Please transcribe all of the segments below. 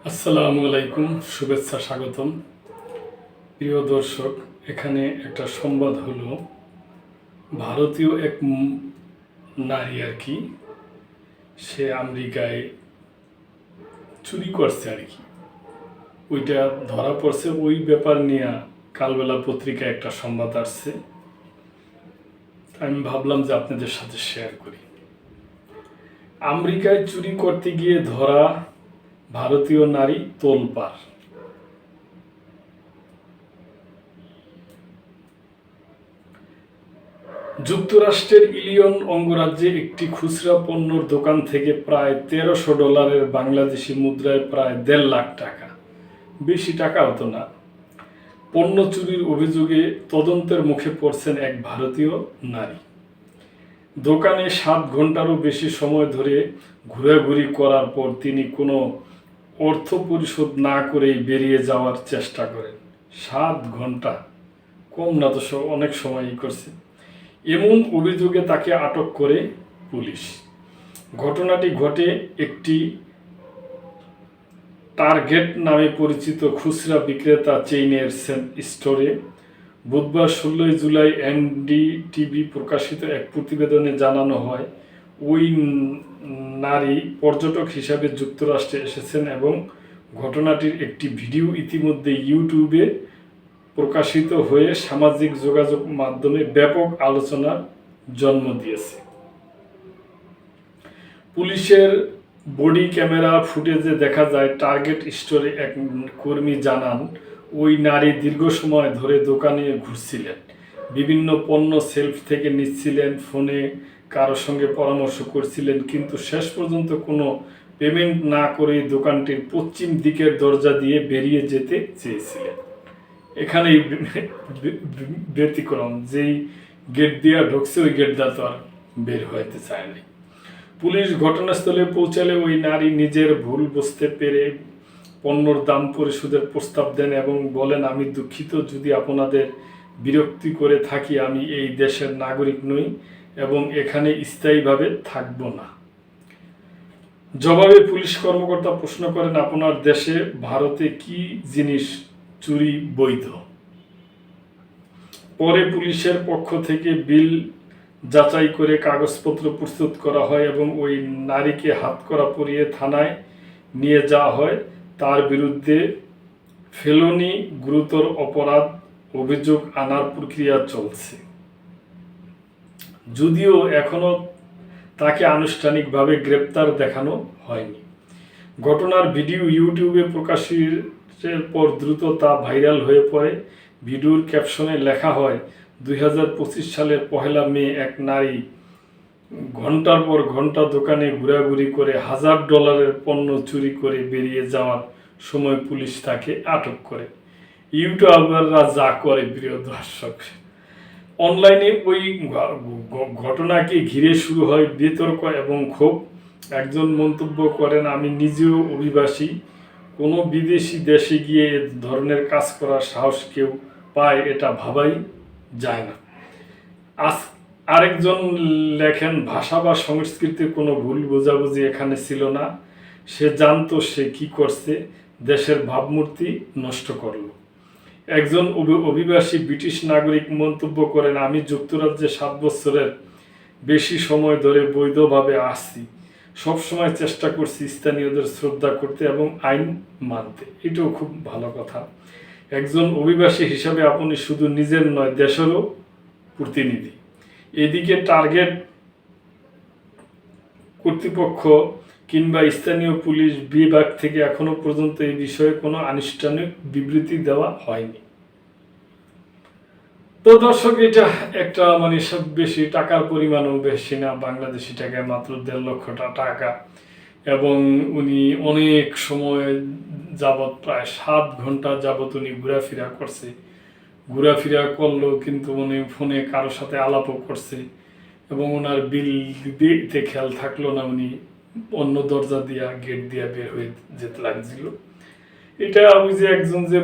আসসালামু আলাইকুম, শুভেচ্ছা, স্বাগতম। প্রিয় দর্শক, এখানে একটা সংবাদ হলো, ভারতীয় এক নারী আর কি, সে আমেরিকায় চুরি করছে আর কি, ওইটা ধরা পড়ছে। ওই ব্যাপার নিয়ে কালবেলা পত্রিকায় একটা সংবাদ আসছে, আমি ভাবলাম যে আপনাদের সাথে শেয়ার করি। আমেরিকায় চুরি করতে গিয়ে ধরা ভারতীয় নারী তোলপাড়। যুক্তরাষ্ট্রের ইলিয়ন অঙ্গরাজ্যে একটি খুচরা পণ্যর দোকান থেকে প্রায় $1300 বাংলাদেশি মুদ্রায় প্রায় 1.5 লাখ টাকা, বেশি টাকা হতো না, পণ্য চুরির অভিযোগে তদন্তের মুখে পড়ছেন এক ভারতীয় নারী। দোকানে 7 ঘন্টারও বেশি সময় ধরে ঘোরাঘুরি করার পর তিনি কোনো অর্থ পরিশোধ না করেই বেরিয়ে যাওয়ার চেষ্টা করেন। 7 ঘন্টা কম না তো, অনেক সময়ই করছে। এমন অভিযোগে তাকে আটক করে পুলিশ। ঘটনাটি ঘটে একটি টার্গেট নামে পরিচিত খুচরা বিক্রেতা চেইনের স্টোরে। বুধবার 16 জুলাই এনডিটিভি প্রকাশিত এক প্রতিবেদনে জানানো হয়, ওই নারী পর্যটক হিসাবে যুক্তরাষ্ট্রে এসেছেন এবং ঘটনাটির একটি ভিডিও ইতিমধ্যে ইউটিউবে প্রকাশিত হয়ে সামাজিক যোগাযোগ মাধ্যমে ব্যাপক আলোচনার জন্ম দিয়েছে। পুলিশের বডি ক্যামেরা ফুটেজে দেখা যায়, টার্গেট স্টোরে এক কর্মী জানান, ওই নারী দীর্ঘ সময় ধরে দোকানে ঘুরছিলেন, বিভিন্ন পণ্য সেলফ থেকে নিচ্ছিলেন, ফোনে কারো সঙ্গে পরামর্শ করছিলেন, কিন্তু শেষ পর্যন্ত কোনো পেমেন্ট না করেই দোকানটির পশ্চিম দিকের দরজা দিয়ে বেরিয়ে যেতে চেয়েছিলেন। এখানেই ব্যতিক্রম, যেই গেট দিয়ে ঢুকছে ওই গেট দিয়ে তো আর বের হইতে চায়নি। পুলিশ ঘটনাস্থলে পৌঁছালে ওই নারী নিজের ভুল বুঝতে পেরে পণ্যর দাম পরিশোধের প্রস্তাব দেন এবং বলেন, আমি দুঃখিত যদি আপনাদের বিরক্তি করে থাকি, আমি এই দেশের নাগরিক নই এবং এখানে স্থায়ীভাবে থাকব না। জবাবে পুলিশ কর্মকর্তা প্রশ্ন করেন, আপনার দেশে ভারতে কি জিনিস চুরি বৈধ? পরে পুলিশের পক্ষ থেকে বিল যাচাই করে কাগজপত্র প্রস্তুত করা হয় এবং ওই নারীকে হাতকড়া পরিয়ে থানায় নিয়ে যাওয়া হয়। তার বিরুদ্ধে ফেলনি গুরুতর অপরাধ অভিযোগ আনার প্রক্রিয়া চলছে, যদিও এখনো তাকে আনুষ্ঠানিকভাবে গ্রেপ্তার দেখানো হয়নি। ঘটনার ভিডিও ইউটিউবে প্রকাশের পর দ্রুত তা ভাইরাল হয়ে পড়ে। ভিডিওর ক্যাপশনে লেখা হয়, 2025 সালের 1 মে এক নারী ঘন্টার পর ঘন্টা দোকানে ঘোরাঘুরি করে $1000 পণ্য চুরি করে বেরিয়ে যাওয়ার সময় পুলিশ তাকে আটক করে। ইউটিউবাররা যা করে, প্রিয় দর্শক, অনলাইনে ওই ঘটনাকে ঘিরে শুরু হয় বিতর্ক এবং ক্ষোভ। একজন মন্তব্য করেন, আমি নিজেও অভিবাসী, কোনো বিদেশি দেশে গিয়ে এ ধরনের কাজ করার সাহস কেউ পায় এটা ভাবাই যায় না। আরেকজন লেখেন, ভাষা বা সংস্কৃতির কোনো ভুল বোঝাবুঝি এখানে ছিল না, সে জানতো সে কি করছে, দেশের ভাবমূর্তি নষ্ট করলো। একজন অভিবাসী ব্রিটিশ নাগরিক মন্তব্য করেন, আমি যুক্তরাজ্যে 7 বছরের বেশি সময় ধরে বৈধভাবে আসছি, সবসময় চেষ্টা করছি স্থানীয়দের শ্রদ্ধা করতে এবং আইন মানতে। এটাও খুব ভালো কথা। একজন অভিবাসী হিসাবে আপনি শুধু নিজের নয়, দেশেরও প্রতিনিধি। এদিকে টার্গেট কর্তৃপক্ষ কিংবা স্থানীয় পুলিশ বিভাগ থেকে এখনো পর্যন্ত এই বিষয়ে কোনো আনুষ্ঠানিক বিবৃতি দেওয়া হয়নি। তো দর্শক, এটা একটা সব বেশি টাকার পরিমাণও বেশি না, বাংলাদেশি টাকায় মাত্র 1.5 লক্ষ টাকা, এবং উনি অনেক সময় যাবৎ, প্রায় 7 ঘন্টা যাবৎ উনি ঘোরাফেরা ঘোরাফেরা করলো, কিন্তু উনি ফোনে কারোর সাথে আলাপও করছে এবং ওনার বিল দিতে খেয়াল থাকলো না, উনি অন্য দরজা দিয়া গেট দিয়া বের হয়ে যেতে লাগছিল। এটা ওই যে একজন যে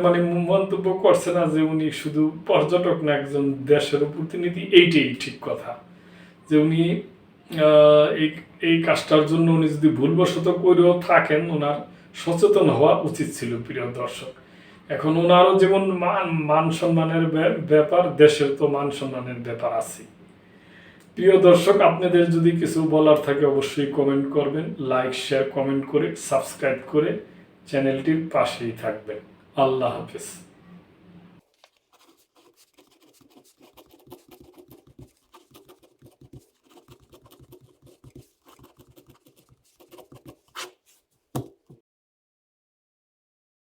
মন্তব্য করছে না যে উনি শুধু পর্যটক না, একজন দেশের প্রতিনিধি, এইটাই ঠিক কথা, যে উনি এই কাজটার জন্য উনি যদি ভুলবশত করেও থাকেন, ওনার সচেতন হওয়া উচিত ছিল প্রিয় দর্শক। এখন ওনারও যেমন মান সম্মানের ব্যাপার, দেশের তো মান সম্মানের ব্যাপার আছে। প্রিয় দর্শক, আপনাদের যদি কিছু বলার থাকে অবশ্যই কমেন্ট করবেন, লাইক শেয়ার কমেন্ট করে সাবস্ক্রাইব করে চ্যানেলটির পাশেই থাকবেন। আল্লাহ হাফেজ।